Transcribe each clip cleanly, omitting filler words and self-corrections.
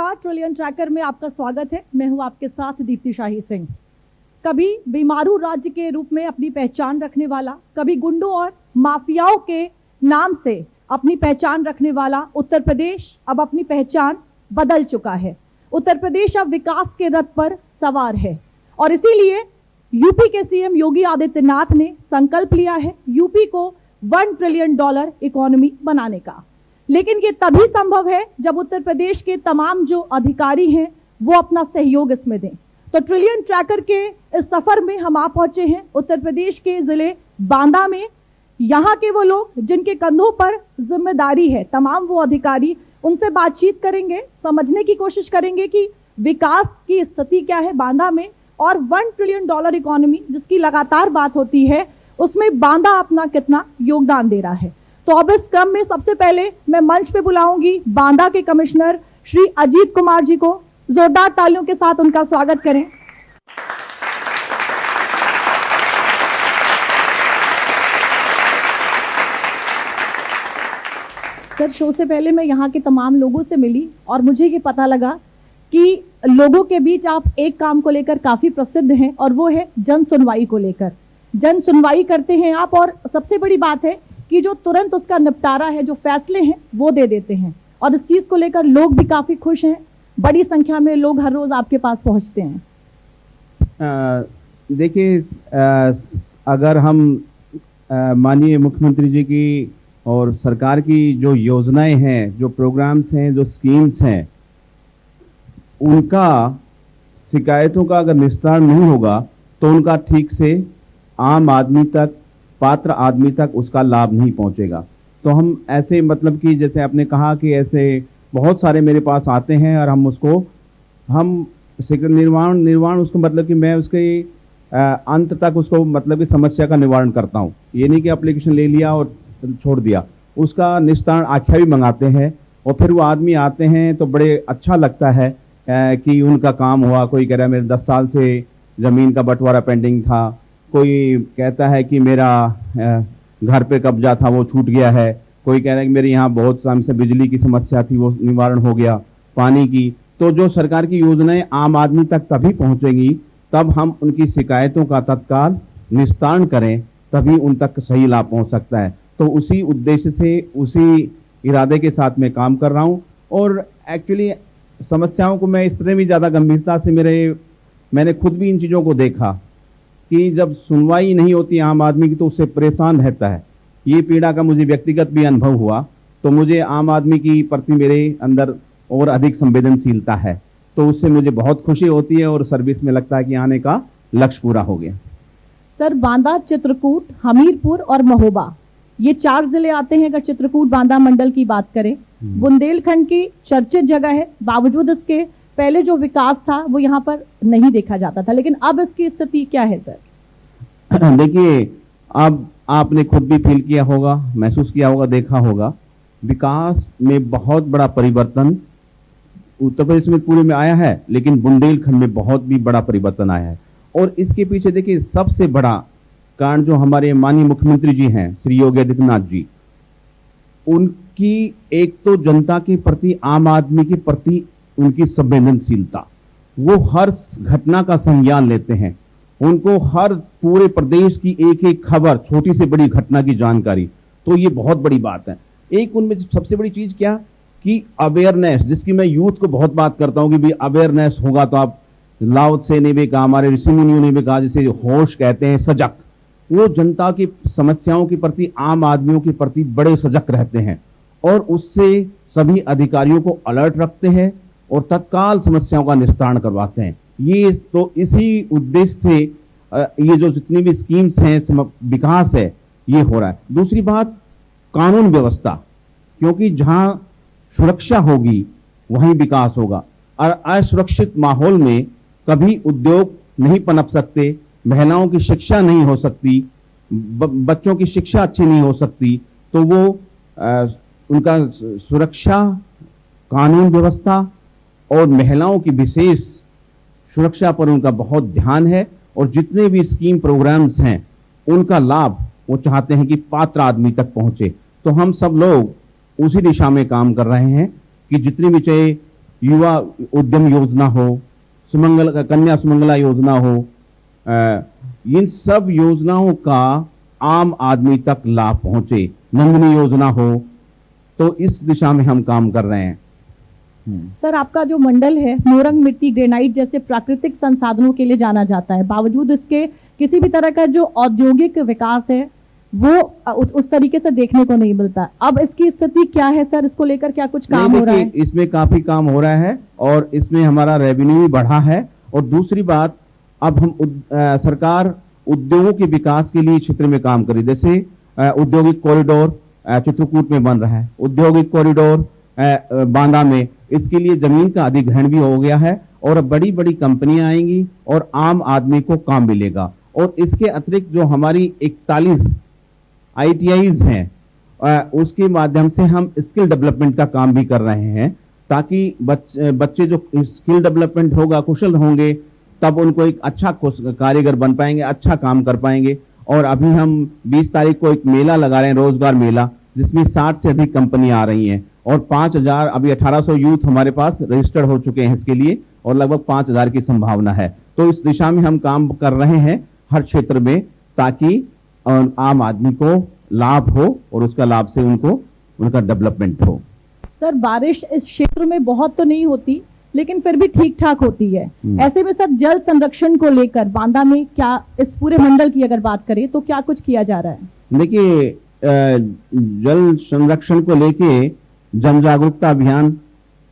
नमस्कार, trillion tracker में आपका स्वागत है। मैं हूं आपके साथ दीप्ति शाही सिंह। कभी बीमारू राज्य के रूप में अपनी पहचान रखने वाला, कभी गुंडों और माफियाओं के नाम से अपनी पहचान रखने वाला उत्तर प्रदेश अब अपनी पहचान बदल चुका है। उत्तर प्रदेश अब विकास के रथ पर सवार है और इसीलिए यूपी के सीएम योगी आदित्यनाथ ने संकल्प लिया है यूपी को $1 ट्रिलियन इकोनॉमी बनाने का। लेकिन ये तभी संभव है जब उत्तर प्रदेश के तमाम जो अधिकारी हैं वो अपना सहयोग इसमें दें। तो ट्रिलियन ट्रैकर के इस सफर में हम आ पहुंचे हैं उत्तर प्रदेश के जिले बांदा में। यहाँ के वो लोग जिनके कंधों पर जिम्मेदारी है, तमाम वो अधिकारी, उनसे बातचीत करेंगे, समझने की कोशिश करेंगे कि विकास की स्थिति क्या है बांदा में और $1 ट्रिलियन इकोनॉमी जिसकी लगातार बात होती है उसमें बांदा अपना कितना योगदान दे रहा है। तो अब इस क्रम में सबसे पहले मैं मंच पे बुलाऊंगी बांदा के कमिश्नर श्री अजीत कुमार जी को। जोरदार तालियों के साथ उनका स्वागत करें। सर, शो से पहले मैं यहाँ के तमाम लोगों से मिली और मुझे ये पता लगा कि लोगों के बीच आप एक काम को लेकर काफी प्रसिद्ध हैं और वो है जन सुनवाई को लेकर। जन सुनवाई करते हैं आप और सबसे बड़ी बात है कि जो तुरंत उसका निपटारा है, जो फैसले हैं वो दे देते हैं और इस चीज को लेकर लोग भी काफी खुश हैं। बड़ी संख्या में लोग हर रोज आपके पास पहुंचते हैं। देखिए, अगर हम माननीय मुख्यमंत्री जी की और सरकार की जो योजनाएं हैं, जो प्रोग्राम्स हैं, जो स्कीम्स हैं, उनका शिकायतों का अगर निस्तारण नहीं होगा तो उनका ठीक से आम आदमी तक, पात्र आदमी तक उसका लाभ नहीं पहुंचेगा। तो हम ऐसे, मतलब कि जैसे आपने कहा कि ऐसे बहुत सारे मेरे पास आते हैं और हम निर्माण उसको, मतलब कि मैं उसके अंत तक उसको, मतलब कि समस्या का निवारण करता हूं। ये नहीं कि एप्लीकेशन ले लिया और छोड़ दिया, उसका निस्तारण आख्या भी मंगाते हैं और फिर वो आदमी आते हैं तो बड़े अच्छा लगता है कि उनका काम हुआ। कोई कह रहा है मेरे 10 साल से ज़मीन का बंटवारा पेंडिंग था, कोई कहता है कि मेरा घर पे कब्जा था वो छूट गया है, कोई कह रहा है कि मेरे यहाँ बहुत समय से बिजली की समस्या थी वो निवारण हो गया, पानी की। तो जो सरकार की योजनाएं आम आदमी तक तभी पहुँचेंगी तब हम उनकी शिकायतों का तत्काल निस्तारण करें, तभी उन तक सही लाभ पहुँच सकता है। तो उसी उद्देश्य से, उसी इरादे के साथ मैं काम कर रहा हूँ। और एक्चुअली समस्याओं को मैं इस तरह भी ज़्यादा गंभीरता से, मैंने खुद भी इन चीज़ों को देखा कि जब सुनवाई नहीं होती आम आदमी की तो उससे परेशान रहता है। ये पीड़ा का मुझे व्यक्तिगत भी अनुभव हुआ, तो मुझे आम आदमी की प्रति मेरे अंदर और अधिक संवेदनशीलता है, तो उससे मुझे बहुत खुशी होती है और सर्विस में लगता है कि आने का लक्ष्य पूरा हो गया। सर, बांदा, चित्रकूट, हमीरपुर और महोबा, ये 4 जिले आते हैं। अगर चित्रकूट बांदा मंडल की बात करें, बुंदेलखंड की चर्चित जगह है। बावजूद इसके पहले जो विकास था वो यहाँ पर नहीं देखा जाता था, लेकिन अब इसकी स्थिति क्या है सर? देखिए, अब आपने खुद भी फील किया होगा, महसूस किया होगा, देखा होगा, विकास में बहुत बड़ा परिवर्तन उत्तर प्रदेश में पूरे में आया है, लेकिन बुंदेलखंड में बहुत भी बड़ा परिवर्तन आया है। और इसके पीछे देखिए सबसे बड़ा कारण जो हमारे माननीय मुख्यमंत्री जी हैं श्री योगी आदित्यनाथ जी, उनकी एक तो जनता के प्रति, आम आदमी के प्रति उनकी संवेदनशीलता, वो हर घटना का संज्ञान लेते हैं, उनको हर पूरे प्रदेश की एक एक खबर, छोटी से बड़ी घटना की जानकारी, तो ये बहुत बड़ी बात है। एक उनमें सबसे बड़ी चीज क्या कि अवेयरनेस, जिसकी मैं यूथ को बहुत बात करता हूँ कि भाई अवेयरनेस होगा तो आप, लाओ त्से ने भी कहा, हमारे ऋषि मुनियों ने भी कहा, जिसे होश कहते हैं, सजग, वो जनता की समस्याओं के प्रति, आम आदमियों के प्रति बड़े सजग रहते हैं और उससे सभी अधिकारियों को अलर्ट रखते हैं और तत्काल समस्याओं का निस्तारण करवाते हैं। ये तो इसी उद्देश्य से ये जो जितनी भी स्कीम्स हैं, विकास है, ये हो रहा है। दूसरी बात, कानून व्यवस्था, क्योंकि जहां सुरक्षा होगी वहीं विकास होगा और असुरक्षित माहौल में कभी उद्योग नहीं पनप सकते, महिलाओं की शिक्षा नहीं हो सकती, बच्चों की शिक्षा अच्छी नहीं हो सकती। तो वो उनका सुरक्षा, कानून व्यवस्था और महिलाओं की विशेष सुरक्षा पर उनका बहुत ध्यान है और जितने भी स्कीम प्रोग्राम्स हैं उनका लाभ वो चाहते हैं कि पात्र आदमी तक पहुंचे। तो हम सब लोग उसी दिशा में काम कर रहे हैं कि जितनी भी चाहे युवा उद्यम योजना हो, सुमंगल कन्या सुमंगला योजना हो, इन सब योजनाओं का आम आदमी तक लाभ पहुंचे, नंदनी योजना हो, तो इस दिशा में हम काम कर रहे हैं। सर, आपका जो मंडल है मोरंग मिट्टी ग्रेनाइट जैसे प्राकृतिक संसाधनों के लिए जाना जाता है, बावजूद इसके किसी भी तरह का जो औद्योगिक विकास है वो उस तरीके से देखने को नहीं मिलता। अब इसकी स्थिति क्या है सर? इसको लेकर क्या कुछ काम हो रहा है? इसमें काफी काम हो रहा है और इसमें हमारा रेवेन्यू भी बढ़ा है। और दूसरी बात, अब हम सरकार उद्योगों के विकास के लिए क्षेत्र में काम करी, जैसे औद्योगिक कॉरिडोर चित्रकूट में बन रहा है, औद्योगिक कॉरिडोर बांदा में, इसके लिए जमीन का अधिग्रहण भी हो गया है और बड़ी बड़ी कंपनियां आएंगी और आम आदमी को काम मिलेगा। और इसके अतिरिक्त जो हमारी 41 ITIs हैं, उसके माध्यम से हम स्किल डेवलपमेंट का काम भी कर रहे हैं, ताकि बच्चे जो स्किल डेवलपमेंट होगा, कुशल होंगे, तब उनको एक अच्छा कारीगर बन पाएंगे, अच्छा काम कर पाएंगे। और अभी हम 20 तारीख को एक मेला लगा रहे हैं, रोजगार मेला, जिसमें 60 से अधिक कंपनियां आ रही हैं और 5000 अभी 1800 यूथ हमारे पास रजिस्टर्ड हो चुके हैं इसके लिए और लगभग 5000 की संभावना है। तो इस दिशा में हम काम कर रहे हैं हर क्षेत्र में, ताकि आम आदमी को लाभ हो और उसका लाभ से उनका डेवलपमेंट हो। सर, बारिश इस क्षेत्र में बहुत तो नहीं होती, लेकिन फिर भी ठीक ठाक होती है। ऐसे में सर, जल संरक्षण को लेकर बांदा में क्या, इस पूरे मंडल की अगर बात करें तो क्या कुछ किया जा रहा है? देखिए, जल संरक्षण को लेके जन जागरूकता अभियान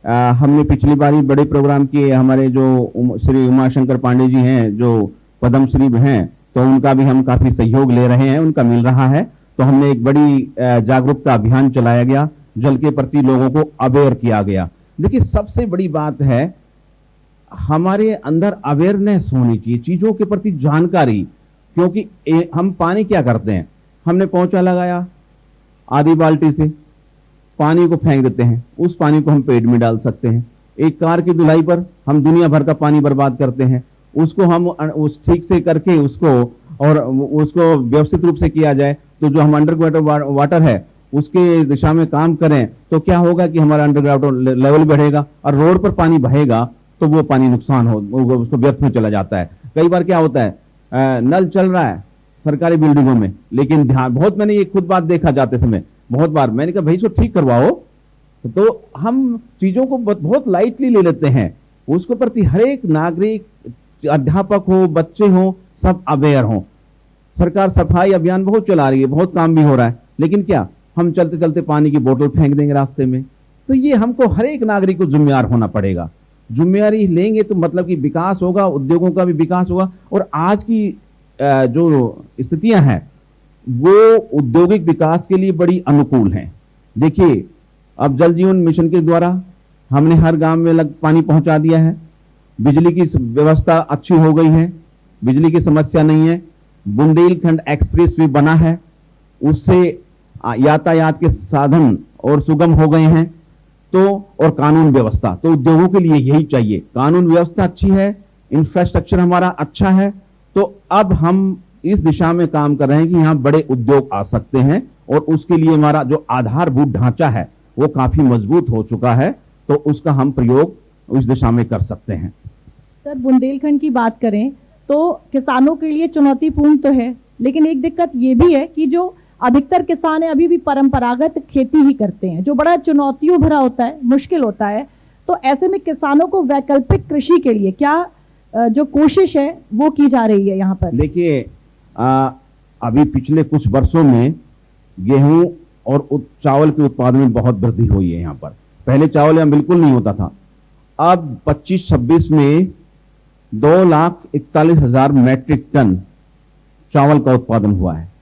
हमने पिछली बार ही बड़े प्रोग्राम किए। हमारे जो श्री उमाशंकर पांडे जी हैं, जो पद्मश्री हैं, तो उनका भी हम काफी सहयोग ले रहे हैं, उनका मिल रहा है। तो हमने एक बड़ी जागरूकता अभियान चलाया गया, जल के प्रति लोगों को अवेयर किया गया। देखिए, सबसे बड़ी बात है हमारे अंदर अवेयरनेस होनी चाहिए, चीजों के प्रति जानकारी। क्योंकि हम पानी क्या करते हैं, हमने पोंछा लगाया आधी बाल्टी से, पानी को फेंक देते हैं, उस पानी को हम पेट में डाल सकते हैं। एक कार की धुलाई पर हम दुनिया भर का पानी बर्बाद करते हैं, उसको हम उस ठीक से करके उसको व्यवस्थित रूप से किया जाए, तो जो हम अंडरग्राउंड वाटर है उसके दिशा में काम करें, तो क्या होगा कि हमारा अंडरग्राउंड लेवल बढ़ेगा और रोड पर पानी बहेगा तो वो पानी नुकसान हो, उसको व्यर्थ में चला जाता है। कई बार क्या होता है, नल चल रहा है सरकारी बिल्डिंगों में, लेकिन ध्यान बहुत, मैंने ये खुद बात देखा जाते समय, बहुत बार मैंने कहा भाई इसको ठीक करवाओ, तो हम चीजों को बहुत लाइटली ले लेते हैं। उसके प्रति हर एक नागरिक, अध्यापक हो, बच्चे हो, सब अवेयर हो। सरकार सफाई अभियान बहुत चला रही है, बहुत काम भी हो रहा है, लेकिन क्या हम चलते चलते पानी की बोतल फेंक देंगे रास्ते में? तो ये हमको हर एक नागरिक को जिम्मेदार होना पड़ेगा। जिम्मेदारी लेंगे तो मतलब कि विकास होगा, उद्योगों का भी विकास होगा। और आज की जो स्थितियां हैं वो औद्योगिक विकास के लिए बड़ी अनुकूल हैं। देखिए, अब जल जीवन मिशन के द्वारा हमने हर गांव में पानी पहुंचा दिया है, बिजली की व्यवस्था अच्छी हो गई है, बिजली की समस्या नहीं है। बुंदेलखंड एक्सप्रेस वे बना है, उससे यातायात के साधन और सुगम हो गए हैं। तो और कानून व्यवस्था, तो उद्योगों के लिए यही चाहिए, कानून व्यवस्था अच्छी है, इंफ्रास्ट्रक्चर हमारा अच्छा है। तो अब हम इस दिशा में काम कर रहे हैं कि यहाँ बड़े उद्योग आ सकते हैं और उसके लिए हमारा जो आधारभूत ढांचा है वो काफी मजबूत हो चुका है, तो उसका हम प्रयोग उस दिशा में कर सकते हैं। सर, बुंदेलखंड की बात करें तो किसानों के लिए चुनौतीपूर्ण तो है, लेकिन एक दिक्कत ये भी है कि जो अधिकतर किसान है अभी भी परंपरागत खेती ही करते हैं, जो बड़ा चुनौतियों भरा होता है, मुश्किल होता है। तो ऐसे में किसानों को वैकल्पिक कृषि के लिए क्या जो कोशिश है वो की जा रही है यहाँ पर? देखिए, अभी पिछले कुछ वर्षों में गेहूं और चावल के उत्पादन में बहुत वृद्धि हुई है। यहाँ पर पहले चावल यहाँ बिल्कुल नहीं होता था, अब 25-26 में 2,41,000 मैट्रिक टन चावल का उत्पादन हुआ है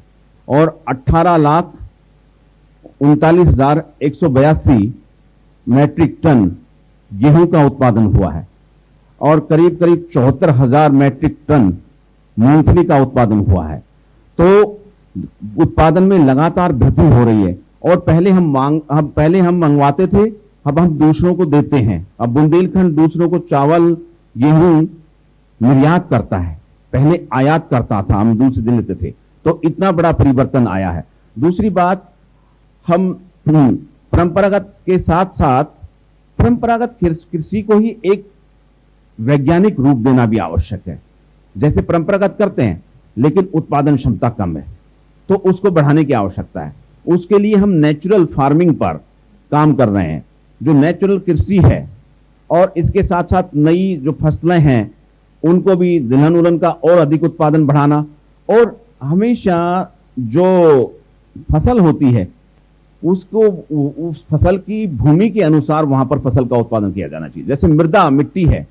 और 18,39,182 मैट्रिक टन गेहूं का उत्पादन हुआ है और करीब करीब 74,000 मैट्रिक टन मूंगफली का उत्पादन हुआ है। तो उत्पादन में लगातार वृद्धि हो रही है। और पहले हम मंगवाते थे, अब हम दूसरों को देते हैं। अब बुंदेलखंड दूसरों को चावल गेहूं निर्यात करता है, पहले आयात करता था, हम दूसरे दिन लेते थे। तो इतना बड़ा परिवर्तन आया है। दूसरी बात, हम परंपरागत के साथ साथ परंपरागत कृषि को ही एक वैज्ञानिक रूप देना भी आवश्यक है। जैसे परंपरागत करते हैं लेकिन उत्पादन क्षमता कम है, तो उसको बढ़ाने की आवश्यकता है। उसके लिए हम नेचुरल फार्मिंग पर काम कर रहे हैं, जो नेचुरल कृषि है, और इसके साथ साथ नई जो फसलें हैं उनको भी दलहन उलहन का और अधिक उत्पादन बढ़ाना, और हमेशा जो फसल होती है उसको उस फसल की भूमि के अनुसार वहां पर फसल का उत्पादन किया जाना चाहिए। जैसे मिट्टी है,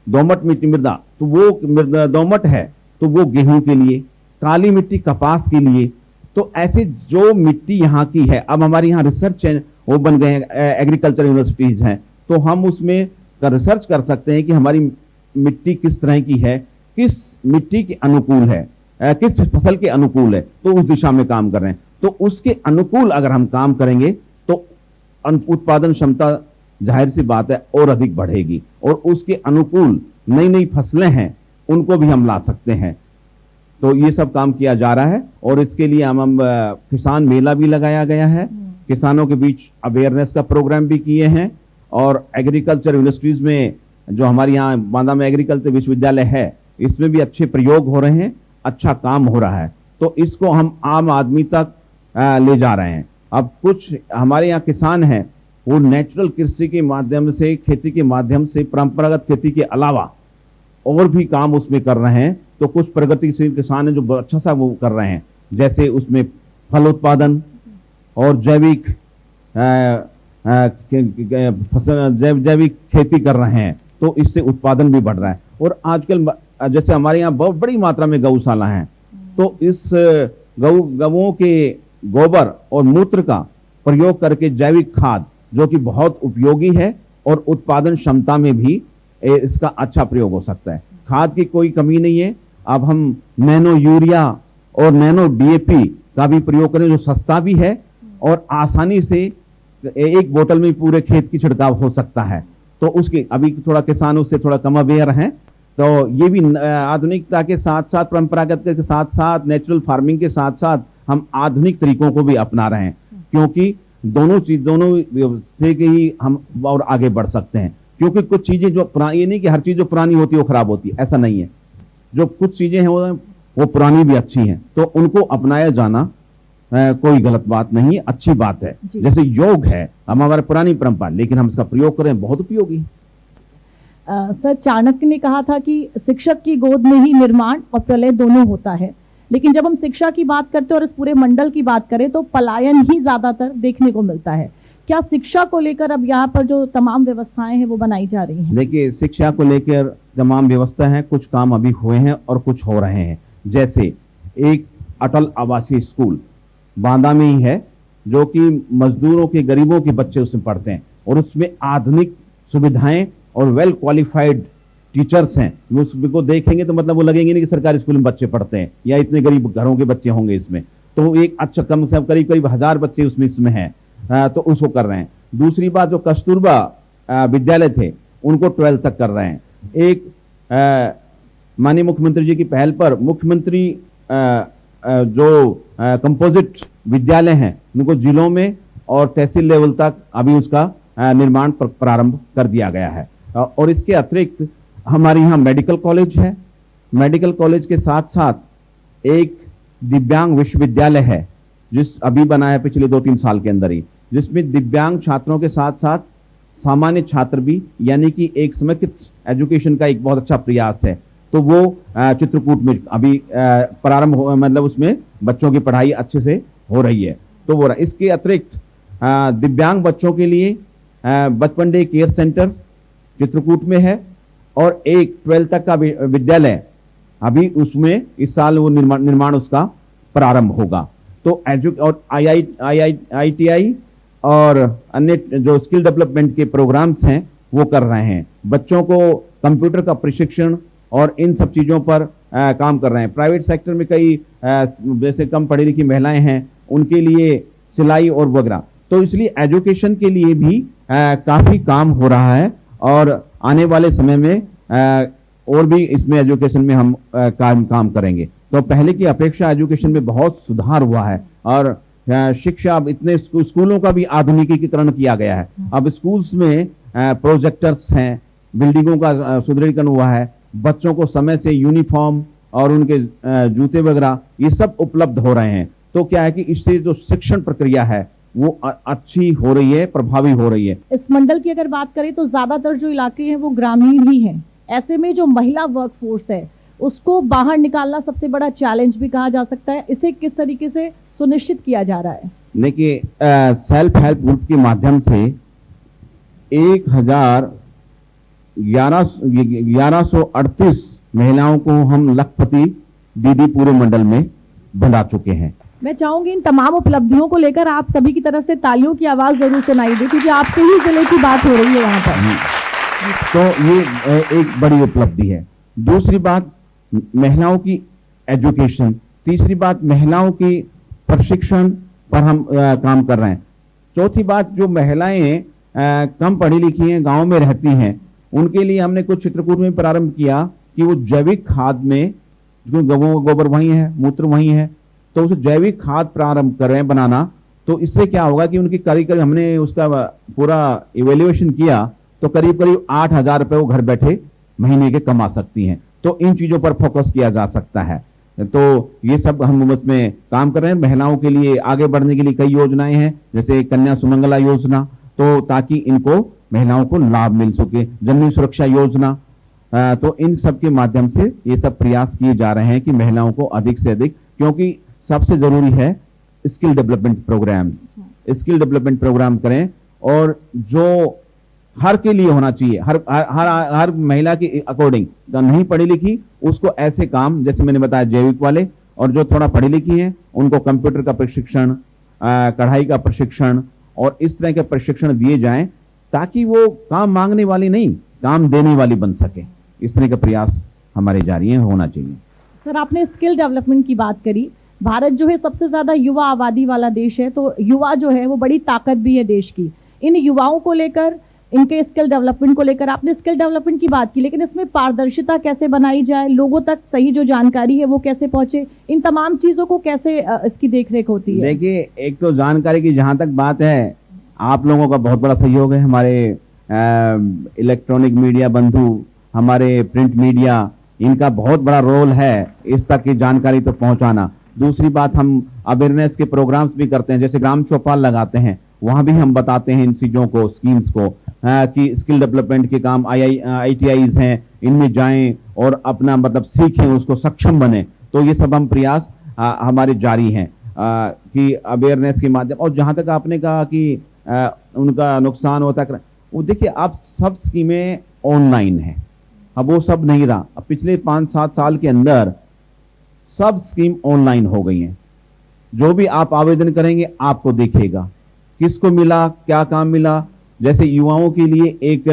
दोमट मिट्टी मृदा, तो वो दोमट है तो वो गेहूं के लिए, काली मिट्टी कपास के लिए। तो ऐसे जो मिट्टी यहाँ की है, अब हमारे यहाँ रिसर्च है, वो बन गए हैं, एग्रीकल्चर यूनिवर्सिटीज हैं, तो हम उसमें रिसर्च कर सकते हैं कि हमारी मिट्टी किस तरह की है, किस मिट्टी के अनुकूल है, किस फसल के अनुकूल है, तो उस दिशा में काम कर रहे हैं। तो उसके अनुकूल अगर हम काम करेंगे तो उत्पादन क्षमता जाहिर सी बात है और अधिक बढ़ेगी, और उसके अनुकूल नई नई फसलें हैं उनको भी हम ला सकते हैं। तो ये सब काम किया जा रहा है, और इसके लिए हम किसान मेला भी लगाया गया है, किसानों के बीच अवेयरनेस का प्रोग्राम भी किए हैं, और एग्रीकल्चर यूनिवर्सिटीज में जो हमारे यहाँ बांदा में एग्रीकल्चर विश्वविद्यालय है, इसमें भी अच्छे प्रयोग हो रहे हैं, अच्छा काम हो रहा है। तो इसको हम आम आदमी तक ले जा रहे हैं। अब कुछ हमारे यहाँ किसान हैं, वो नेचुरल कृषि के माध्यम से, खेती के माध्यम से, परंपरागत खेती के अलावा और भी काम उसमें कर रहे हैं। तो कुछ प्रगतिशील किसान हैं जो अच्छा सा वो कर रहे हैं, जैसे उसमें फल उत्पादन और जैविक जैविक खेती कर रहे हैं, तो इससे उत्पादन भी बढ़ रहा है। और आजकल जैसे हमारे यहाँ बहुत बड़ी मात्रा में गौशाला हैं, तो इस गौओं के गोबर और मूत्र का प्रयोग करके जैविक खाद, जो कि बहुत उपयोगी है, और उत्पादन क्षमता में भी इसका अच्छा प्रयोग हो सकता है। खाद की कोई कमी नहीं है। अब हम नैनो यूरिया और नैनो डीएपी का भी प्रयोग करें, जो सस्ता भी है और आसानी से एक बोतल में पूरे खेत की छिड़काव हो सकता है। तो उसके अभी थोड़ा किसान उससे थोड़ा कम अवेयर हैं, तो ये भी आधुनिकता के साथ साथ, परंपरागत के साथ साथ, नेचुरल फार्मिंग के साथ साथ हम आधुनिक तरीकों को भी अपना रहे हैं, क्योंकि दोनों से ही हम और आगे बढ़ सकते हैं। क्योंकि कुछ चीजें जो पुरानी, ये नहीं कि हर चीज जो पुरानी होती है वो खराब होती है, ऐसा नहीं है। जो कुछ चीजें हैं वो पुरानी भी अच्छी हैं, तो उनको अपनाया जाना कोई गलत बात नहीं, अच्छी बात है। जैसे योग है, हम हमारे पुरानी परंपरा, लेकिन हम इसका प्रयोग करें, बहुत उपयोगी। सर, चाणक्य ने कहा था कि शिक्षक की गोद में ही निर्माण और प्रलय दोनों होता है, लेकिन जब हम शिक्षा की बात करते हैं और इस पूरे मंडल की बात करें तो पलायन ही ज्यादातर देखने को मिलता है। क्या शिक्षा को लेकर अब यहाँ पर जो तमाम व्यवस्थाएं हैं वो बनाई जा रही हैं? देखिए, शिक्षा को लेकर तमाम व्यवस्था है, कुछ काम अभी हुए हैं और कुछ हो रहे हैं। जैसे एक अटल आवासीय स्कूल बांदा में ही है, जो कि मजदूरों के, गरीबों के बच्चे उसमें पढ़ते हैं, और उसमें आधुनिक सुविधाएं और वेल क्वालिफाइड टीचर्स हैं। उसको देखेंगे तो मतलब वो लगेंगे नहीं कि सरकारी स्कूल में बच्चे पढ़ते हैं या इतने गरीब घरों के बच्चे होंगे इसमें। तो एक अच्छा, कम से कम करीब 1000 बच्चे उसमें हैं, तो उसको कर रहे हैं। दूसरी बात, जो कस्तूरबा विद्यालय थे उनको 12th तक कर रहे हैं। एक माननीय मुख्यमंत्री जी की पहल पर मुख्यमंत्री जो कंपोजिट विद्यालय हैं उनको जिलों में और तहसील लेवल तक अभी उसका निर्माण प्रारंभ कर दिया गया है। और इसके अतिरिक्त हमारे यहाँ मेडिकल कॉलेज है। मेडिकल कॉलेज के साथ साथ एक दिव्यांग विश्वविद्यालय है, जिस अभी बना है पिछले 2-3 साल के अंदर ही, जिसमें दिव्यांग छात्रों के साथ साथ सामान्य छात्र भी, यानी कि एक समेकित एजुकेशन का एक बहुत अच्छा प्रयास है। तो वो चित्रकूट में अभी प्रारंभ हो, मतलब उसमें बच्चों की पढ़ाई अच्छे से हो रही है। तो वो इसके अतिरिक्त दिव्यांग बच्चों के लिए बचपन डे केयर सेंटर चित्रकूट में है, और एक 12th तक का विद्यालय अभी उसमें इस साल वो निर्माण उसका प्रारंभ होगा। तो और IITI और अन्य जो स्किल डेवलपमेंट के प्रोग्राम्स हैं वो कर रहे हैं। बच्चों को कंप्यूटर का प्रशिक्षण और इन सब चीज़ों पर काम कर रहे हैं। प्राइवेट सेक्टर में कई जैसे कम पढ़ी लिखी महिलाएं हैं, उनके लिए सिलाई और वगैरह। तो इसलिए एजुकेशन के लिए भी काफ़ी काम हो रहा है, और आने वाले समय में और भी इसमें एजुकेशन में हम काम करेंगे। तो पहले की अपेक्षा एजुकेशन में बहुत सुधार हुआ है, और शिक्षा, अब इतने स्कूलों का भी आधुनिकीकरण किया गया है। अब स्कूल्स में प्रोजेक्टर्स हैं, बिल्डिंगों का सुदृढ़ीकरण हुआ है, बच्चों को समय से यूनिफॉर्म और उनके जूते वगैरह ये सब उपलब्ध हो रहे हैं। तो क्या है कि इससे जो शिक्षण प्रक्रिया है वो अच्छी हो रही है, प्रभावी हो रही है। इस मंडल की अगर बात करें तो ज्यादातर जो इलाके हैं वो ग्रामीण ही हैं। ऐसे में जो महिला वर्कफोर्स है उसको बाहर निकालना सबसे बड़ा चैलेंज भी कहा जा सकता है। इसे किस तरीके से सुनिश्चित किया जा रहा है? देखिए, सेल्फ हेल्प ग्रुप के माध्यम से 1138 महिलाओं को हम लखपति दीदी पूरे मंडल में बना चुके हैं। मैं चाहूंगी इन तमाम उपलब्धियों को लेकर आप सभी की तरफ से तालियों की आवाज जरूर सुनाई दे, क्योंकि आपके ही जिले की बात हो रही है यहाँ पर। तो ये एक बड़ी उपलब्धि है। दूसरी बात महिलाओं की एजुकेशन, तीसरी बात महिलाओं की प्रशिक्षण पर हम काम कर रहे हैं। चौथी बात, जो महिलाएं कम पढ़ी लिखी हैं, गांव में रहती हैं, उनके लिए हमने कुछ चित्रकूट में प्रारंभ किया कि वो जैविक खाद में, जो गवों का गोबर वहीं है, मूत्र वहीं है, तो उसे जैविक खाद प्रारंभ कर रहे हैं बनाना। तो इससे क्या होगा कि उनकी करीब हमने उसका पूरा इवेल्युएशन किया तो करीब 8,000 रुपए वो घर बैठे महीने के कमा सकती हैं। तो इन चीजों पर फोकस किया जा सकता है। तो ये सब हम उसमें काम कर रहे हैं। महिलाओं के लिए आगे बढ़ने के लिए कई योजनाएं हैं, जैसे कन्या सुमंगला योजना, तो ताकि इनको महिलाओं को लाभ मिल सके, जननी सुरक्षा योजना। तो इन सब के माध्यम से ये सब प्रयास किए जा रहे हैं कि महिलाओं को अधिक से अधिक, क्योंकि सबसे जरूरी है skill development programs, skill development program करें, और जो हर के लिए होना चाहिए, हर महिला के अकॉर्डिंग। तो नहीं पढ़ी लिखी उसको ऐसे काम, जैसे मैंने बताया जैविक वाले, और जो थोड़ा पढ़ी लिखी हैं उनको कंप्यूटर का प्रशिक्षण, कढ़ाई का प्रशिक्षण और इस तरह के प्रशिक्षण दिए जाएं, ताकि वो काम मांगने वाली नहीं, काम देने वाली बन सके। इस तरह का प्रयास हमारे जारी है, होना चाहिए। सर, आपने स्किल डेवलपमेंट की बात करी। भारत जो है सबसे ज्यादा युवा आबादी वाला देश है, तो युवा जो है वो बड़ी ताकत भी है देश की। इन युवाओं को लेकर, इनके स्किल डेवलपमेंट को लेकर आपने स्किल डेवलपमेंट की बात की, लेकिन इसमें पारदर्शिता कैसे बनाई जाए, लोगों तक सही जो जानकारी है वो कैसे पहुंचे, इन तमाम चीजों को कैसे इसकी देखरेख होती है? देखिए, एक तो जानकारी की जहां तक बात है, आप लोगों का बहुत बड़ा सहयोग है, हमारे इलेक्ट्रॉनिक मीडिया बंधु, हमारे प्रिंट मीडिया, इनका बहुत बड़ा रोल है इस तक की जानकारी तो पहुंचाना। दूसरी बात, हम अवेयरनेस के प्रोग्राम्स भी करते हैं, जैसे ग्राम चौपाल लगाते हैं, वहां भी हम बताते हैं इन चीजों को, स्कीम्स को, कि स्किल डेवलपमेंट के काम ITIs हैं, इनमें जाएं और अपना मतलब सीखें, उसको सक्षम बने। तो ये सब हम प्रयास हमारे जारी हैं कि अवेयरनेस के माध्यम। और जहां तक आपने कहा कि उनका नुकसान होता है, वो देखिए, आप सब स्कीमें ऑनलाइन है, अब वो सब नहीं रहा। अब पिछले 5-7 साल के अंदर सब स्कीम ऑनलाइन हो गई हैं। जो भी आप आवेदन करेंगे आपको दिखेगा किसको मिला, क्या काम मिला। जैसे युवाओं के लिए एक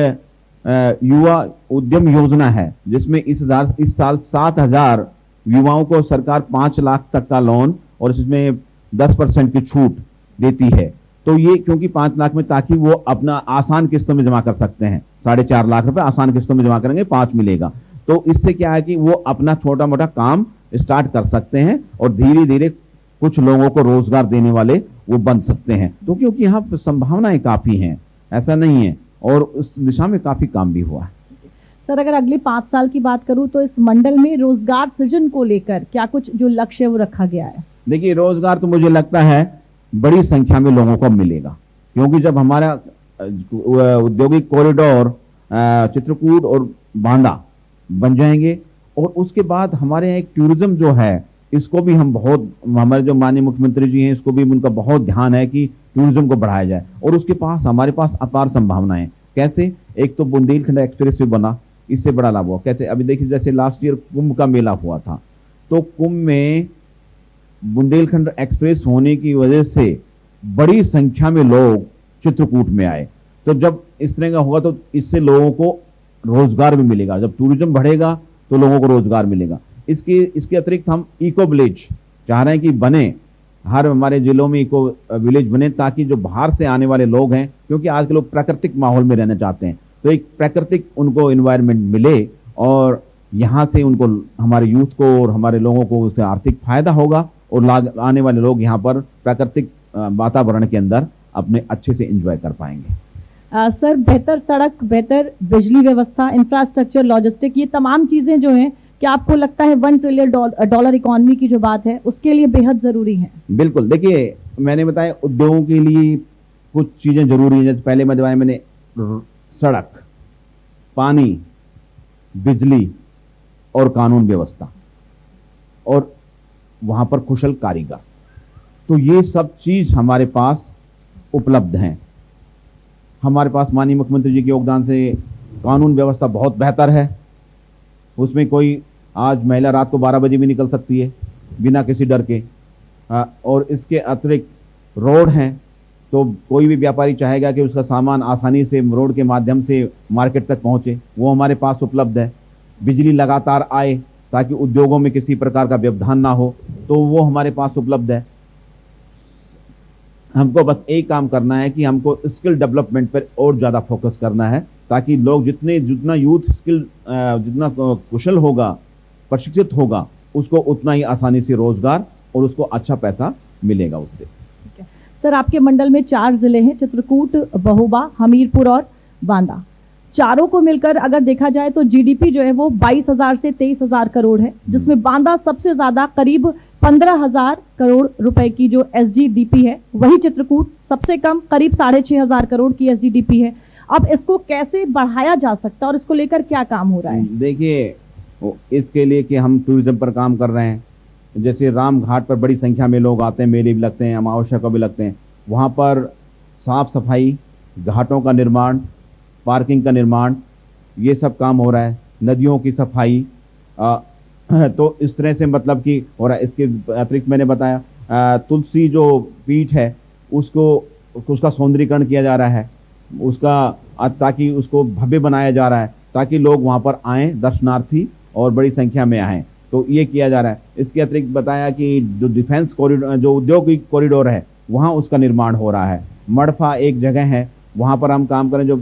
युवा उद्यम योजना है, जिसमें इस साल 7,000 युवाओं को सरकार 5 लाख तक का लोन और इसमें 10% की छूट देती है। तो ये क्योंकि 5 लाख में, ताकि वो अपना आसान किस्तों में जमा कर सकते हैं, 4.5 लाख रुपए आसान किस्तों में जमा करेंगे, 5 मिलेगा। तो इससे क्या है कि वो अपना छोटा मोटा काम स्टार्ट कर सकते हैं और धीरे धीरे कुछ लोगों को रोजगार देने वाले वो बन सकते हैं। तो क्योंकि यहाँ संभावनाएं काफी हैं, ऐसा नहीं है, और उस दिशा में काफी काम भी हुआ है। सर, अगर अगले 5 साल की बात करूं तो इस मंडल में रोजगार सृजन को लेकर क्या कुछ जो लक्ष्य है वो रखा गया है? देखिए, रोजगार तो मुझे लगता है बड़ी संख्या में लोगों को मिलेगा, क्योंकि जब हमारा औद्योगिक कॉरिडोर चित्रकूट और बांदा बन जाएंगे, और उसके बाद हमारे यहाँ एक टूरिज्म जो है, इसको भी हम बहुत, हमारे जो माननीय मुख्यमंत्री जी हैं, इसको भी उनका बहुत ध्यान है कि टूरिज्म को बढ़ाया जाए। और उसके पास हमारे पास अपार संभावनाएं। कैसे? एक तो बुंदेलखंड एक्सप्रेस वे बना, इससे बड़ा लाभ हुआ। कैसे? अभी देखिए, जैसे लास्ट ईयर कुंभ का मेला हुआ था, तो कुंभ में बुंदेलखंड एक्सप्रेस होने की वजह से बड़ी संख्या में लोग चित्रकूट में आए। तो जब इस तरह का होगा तो इससे लोगों को रोजगार भी मिलेगा। जब टूरिज्म बढ़ेगा तो लोगों को रोजगार मिलेगा। इसके अतिरिक्त हम इको विलेज चाह रहे हैं कि बने, हर हमारे जिलों में इको विलेज बने, ताकि जो बाहर से आने वाले लोग हैं, क्योंकि आज के लोग प्राकृतिक माहौल में रहना चाहते हैं, तो एक प्राकृतिक उनको एनवायरनमेंट मिले, और यहाँ से उनको, हमारे यूथ को और हमारे लोगों को उससे आर्थिक फायदा होगा, और आने वाले लोग यहाँ पर प्राकृतिक वातावरण के अंदर अपने अच्छे से एंजॉय कर पाएंगे। सर, बेहतर सड़क, बेहतर बिजली व्यवस्था, इंफ्रास्ट्रक्चर, लॉजिस्टिक, ये तमाम चीजें जो हैं, क्या आपको लगता है $1 ट्रिलियन डॉलर इकोनॉमी की जो बात है उसके लिए बेहद जरूरी है? बिल्कुल। देखिए, मैंने बताया उद्योगों के लिए कुछ चीजें जरूरी हैं। जैसे पहले मैंने सड़क, पानी, बिजली और कानून व्यवस्था और वहां पर कुशल कारीगर, तो ये सब चीज हमारे पास उपलब्ध हैं। हमारे पास माननीय मुख्यमंत्री जी के योगदान से कानून व्यवस्था बहुत बेहतर है। उसमें कोई आज महिला रात को 12 बजे भी निकल सकती है बिना किसी डर के। और इसके अतिरिक्त रोड हैं, तो कोई भी व्यापारी चाहेगा कि उसका सामान आसानी से रोड के माध्यम से मार्केट तक पहुंचे, वो हमारे पास उपलब्ध है। बिजली लगातार आए ताकि उद्योगों में किसी प्रकार का व्यवधान ना हो, तो वो हमारे पास उपलब्ध है। हमको बस एक काम करना है कि हमको स्किल डेवलपमेंट पर और ज़्यादा फोकस करना है, ताकि लोग जितना यूथ स्किल जितना कुशल होगा, प्रशिक्षित होगा, उसको उतना ही आसानी से रोजगार और उसको अच्छा पैसा मिलेगा उससे। ठीक है सर, आपके मंडल में 4 जिले हैं, चित्रकूट, महोबा, हमीरपुर और बांदा। चारों को मिलकर अगर देखा जाए तो जीडीपी जो है वो 22,000 से 23,000 करोड़ है, जिसमें बांदा सबसे ज्यादा करीब 15,000 करोड़ रुपए की जो एसजीडीपी है, वही चित्रकूट सबसे कम करीब 6,500 करोड़ की एसजीडीपी है। अब इसको कैसे बढ़ाया जा सकता है और इसको लेकर क्या काम हो रहा है? देखिए, इसके लिए कि हम टूरिज्म पर काम कर रहे हैं। जैसे राम घाट पर बड़ी संख्या में लोग आते हैं, मेले भी लगते हैं, अमावस्या को भी लगते हैं। वहाँ पर साफ सफाई, घाटों का निर्माण, पार्किंग का निर्माण, ये सब काम हो रहा है। नदियों की सफाई, तो इस तरह से मतलब कि हो रहा है। इसके अतिरिक्त मैंने बताया तुलसी जो पीठ है उसका सौंदर्यीकरण किया जा रहा है, ताकि उसको भव्य बनाया जा रहा है, ताकि लोग वहाँ पर आएँ, दर्शनार्थी, और बड़ी संख्या में आएँ, तो ये किया जा रहा है। इसके अतिरिक्त बताया कि जो डिफेंस कॉरिडोर, जो औद्योगिक कॉरिडोर है, वहाँ उसका निर्माण हो रहा है। मड़फा एक जगह है, वहाँ पर हम काम करें, जो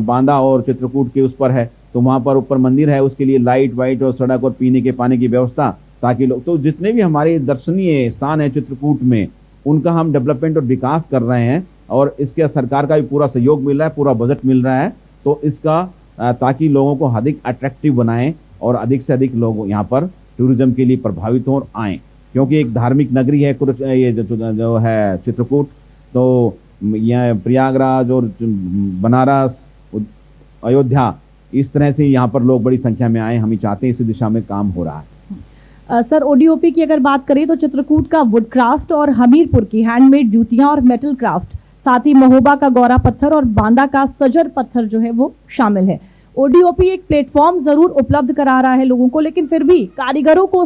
बांदा और चित्रकूट के उस पर है, तो वहाँ पर ऊपर मंदिर है, उसके लिए लाइट वाइट और सड़क और पीने के पानी की व्यवस्था, ताकि लोग, तो जितने भी हमारे दर्शनीय स्थान है चित्रकूट में, उनका हम डेवलपमेंट और विकास कर रहे हैं। और इसके सरकार का भी पूरा सहयोग मिल रहा है, पूरा बजट मिल रहा है, तो इसका ताकि लोगों को अधिक अट्रैक्टिव बनाएं और अधिक से अधिक लोग यहाँ पर टूरिज्म के लिए प्रभावित हों और आएँ। क्योंकि एक धार्मिक नगरी है ये जो है चित्रकूट, तो यहाँ प्रयागराज और बनारस, अयोध्या, इस तरह से यहाँ पर लोग बड़ी संख्या में आए। हम ही चाहते हैं, इसी दिशा में काम हो रहा है। सर, ओडीओपी की अगर बात करें तो चित्रकूट का वुड क्राफ्ट और हमीरपुर की हैंडमेड जूतियां और मेटल क्राफ्ट, साथ ही महोबा का गौरा पत्थर और बांदा का सजर पत्थर जो है वो शामिल है। ओडीओपी एक प्लेटफॉर्म जरूर उपलब्ध करा रहा है लोगों को, लेकिन फिर भी कारीगरों को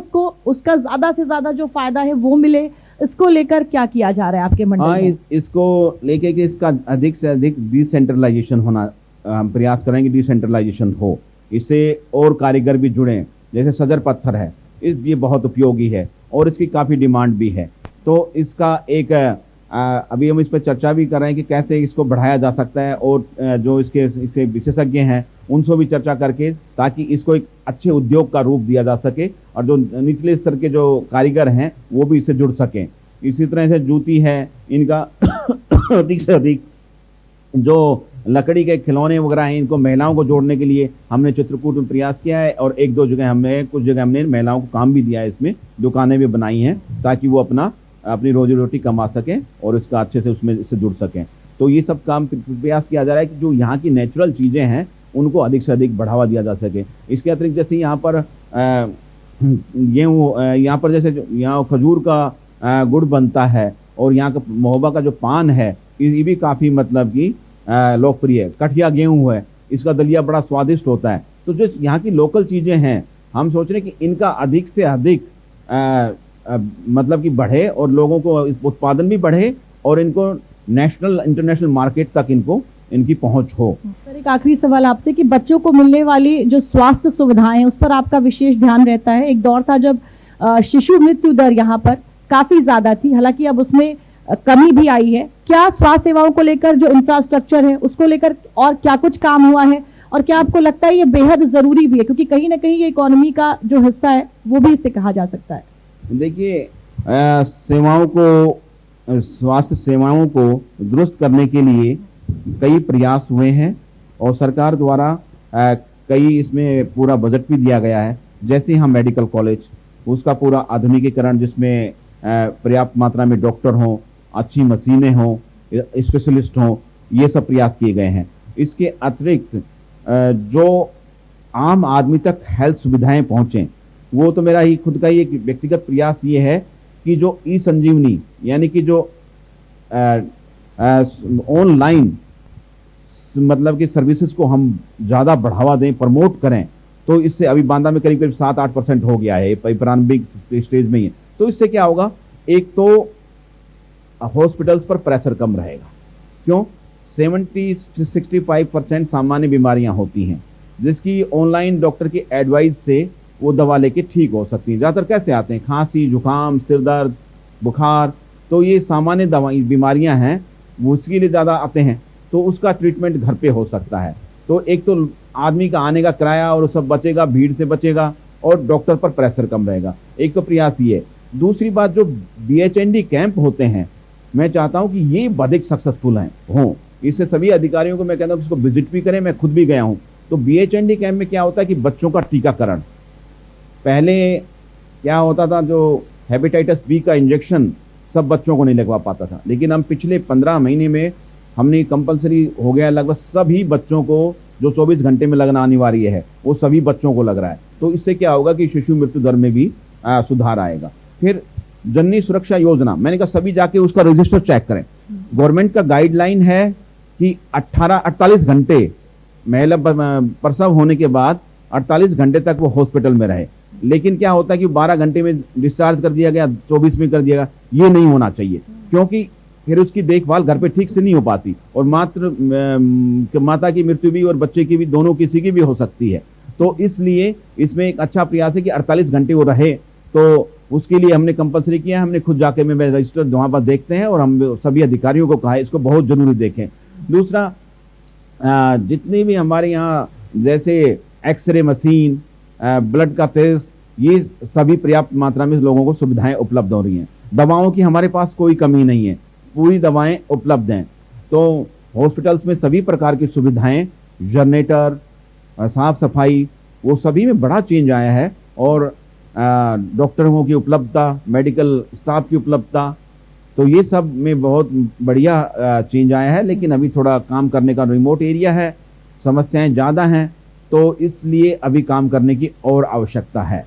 उसका ज्यादा से ज्यादा जो फायदा है वो मिले, इसको लेकर क्या किया जा रहा है आपके मंडल में? इसको लेके कि इसका अधिक से अधिक डिसेंट्रलाइजेशन होना, हम प्रयास करेंगे डिसेंट्रलाइजेशन हो, इससे और कारीगर भी जुड़े। जैसे सजर पत्थर है, ये बहुत उपयोगी है और इसकी काफ़ी डिमांड भी है। तो इसका एक अभी हम इस पर चर्चा भी कर रहे हैं कि कैसे इसको बढ़ाया जा सकता है, और जो इसके विशेषज्ञ हैं उनसे भी चर्चा करके, ताकि इसको एक अच्छे उद्योग का रूप दिया जा सके और जो निचले स्तर के जो कारीगर हैं वो भी इससे जुड़ सकें। इसी तरह से जूती है, इनका अधिक से अधिक जो लकड़ी के खिलौने वगैरह हैं, इनको महिलाओं को जोड़ने के लिए हमने चित्रकूट में प्रयास किया है, और कुछ जगह हमने महिलाओं को काम भी दिया है, इसमें दुकानें भी बनाई हैं, ताकि वो अपनी रोजी रोटी कमा सकें और इसका अच्छे से उसमें इससे जुड़ सकें। तो ये सब काम प्रयास किया जा रहा है कि जो यहाँ की नेचुरल चीज़ें हैं उनको अधिक से अधिक बढ़ावा दिया जा सके। इसके अतिरिक्त जैसे यहाँ पर गेहूँ, यहाँ पर जैसे यहाँ खजूर का गुड़ बनता है, और यहाँ का महोबा का जो पान है ये भी काफ़ी मतलब कि लोकप्रिय है। कठिया गेहूँ है, इसका दलिया बड़ा स्वादिष्ट होता है। तो जो यहाँ की लोकल चीज़ें हैं, हम सोच रहे हैं कि इनका अधिक से अधिक मतलब कि बढ़े और लोगों को उत्पादन भी बढ़े और इनको नेशनल इंटरनेशनल मार्केट तक इनकी पहुंच हो। सर, एक आखिरी सवाल आपसे कि बच्चों को मिलने वाली जो स्वास्थ्य सुविधाएं, उस पर आपका विशेष ध्यान रहता है। एक दौर था जब शिशु मृत्यु दर यहाँ पर काफी ज्यादा थी, हालांकि अब उसमें कमी भी आई है। क्या स्वास्थ्य सेवाओं को लेकर जो इंफ्रास्ट्रक्चर है उसको लेकर और क्या कुछ काम हुआ है, और क्या आपको लगता है ये बेहद जरूरी भी है, क्योंकि कहीं ना कहीं ये इकोनॉमी का जो हिस्सा है वो भी इसे कहा जा सकता है? देखिए, सेवाओं को स्वास्थ्य सेवाओं को दुरुस्त करने के लिए कई प्रयास हुए हैं और सरकार द्वारा कई इसमें पूरा बजट भी दिया गया है। जैसे हम मेडिकल कॉलेज, उसका पूरा आधुनिकीकरण, जिसमें पर्याप्त मात्रा में डॉक्टर हों, अच्छी मशीनें हों, स्पेशलिस्ट हों, ये सब प्रयास किए गए हैं। इसके अतिरिक्त जो आम आदमी तक हेल्थ सुविधाएं पहुंचें, वो तो मेरा ही खुद का ही एक व्यक्तिगत प्रयास ये है कि जो ई संजीवनी यानी कि जो ऑनलाइन मतलब कि सर्विसेज को हम ज़्यादा बढ़ावा दें, प्रमोट करें, तो इससे अभी बांदा में करीब 7-8% हो गया है, प्रारंभिक स्टेज में ही है। तो इससे क्या होगा, एक तो हॉस्पिटल्स पर प्रेशर कम रहेगा। क्यों? 70-65% सामान्य बीमारियां होती हैं जिसकी ऑनलाइन डॉक्टर की एडवाइस से वो दवा लेके ठीक हो सकती हैं। ज़्यादातर कैसे आते हैं? खांसी, जुकाम, सिर दर्द, बुखार, तो ये सामान्य दवाई बीमारियां हैं, वो उसके लिए ज़्यादा आते हैं, तो उसका ट्रीटमेंट घर पे हो सकता है। तो एक तो आदमी का आने का किराया और सब बचेगा, भीड़ से बचेगा, और डॉक्टर पर प्रेशर कम रहेगा। एक तो प्रयास ये। दूसरी बात, जो BHND कैंप होते हैं, मैं चाहता हूं कि ये अधिक सक्सेसफुल हों। इससे सभी अधिकारियों को मैं कहता हूं कि इसको विजिट भी करें। मैं खुद भी गया हूं। तो BHND कैंप में क्या होता है कि बच्चों का टीकाकरण, पहले क्या होता था, जो हेपेटाइटिस B का इंजेक्शन सब बच्चों को नहीं लगवा पाता था, लेकिन हम पिछले 15 महीने में हमने कंपलसरी हो गया, लगभग सभी बच्चों को, जो 24 घंटे में लगना अनिवार्य है, वो सभी बच्चों को लग रहा है। तो इससे क्या होगा कि शिशु मृत्यु दर में भी सुधार आएगा। फिर जननी सुरक्षा योजना, मैंने कहा सभी जाके उसका रजिस्टर चेक करें। गवर्नमेंट का गाइडलाइन है कि 48 घंटे महिला प्रसव होने के बाद 48 घंटे तक वो हॉस्पिटल में रहे, लेकिन क्या होता है कि 12 घंटे में डिस्चार्ज कर दिया गया, 24 में कर दिया गया। ये नहीं होना चाहिए, क्योंकि फिर उसकी देखभाल घर पे ठीक से नहीं हो पाती, और माता की मृत्यु भी और बच्चे की भी, दोनों किसी की भी हो सकती है। तो इसलिए इसमें एक अच्छा प्रयास है कि 48 घंटे वो रहे। तो उसके लिए हमने कंपलसरी किया है। हमने खुद जाके में रजिस्टर वहाँ पर देखते हैं, और हम सभी अधिकारियों को कहा है इसको बहुत जरूरी देखें। दूसरा, जितनी भी हमारे यहाँ जैसे एक्सरे मशीन, ब्लड का टेस्ट, ये सभी पर्याप्त मात्रा में लोगों को सुविधाएं उपलब्ध हो रही हैं। दवाओं की हमारे पास कोई कमी नहीं है, पूरी दवाएं उपलब्ध हैं। तो हॉस्पिटल्स में सभी प्रकार की सुविधाएं, जनरेटर, साफ सफाई, वो सभी में बड़ा चेंज आया है। और डॉक्टरों की उपलब्धता, मेडिकल स्टाफ की उपलब्धता, तो ये सब में बहुत बढ़िया चेंज आया है। लेकिन अभी थोड़ा काम करने का, रिमोट एरिया है, समस्याएं ज़्यादा हैं, तो इसलिए अभी काम करने की और आवश्यकता है।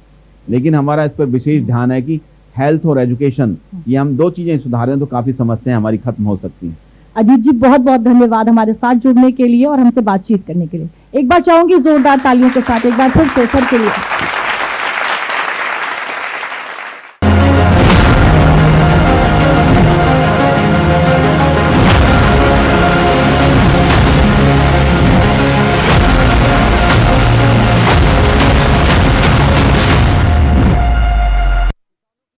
लेकिन हमारा इस पर विशेष ध्यान है कि हेल्थ और एजुकेशन, ये हम 2 चीज़ें सुधारें तो काफ़ी समस्याएं हमारी खत्म हो सकती हैं। अजीत जी, बहुत बहुत धन्यवाद हमारे साथ जुड़ने के लिए और हमसे बातचीत करने के लिए। एक बार चाहूंगी जोरदार तालियों के साथ एक बार फिर से सर के लिए।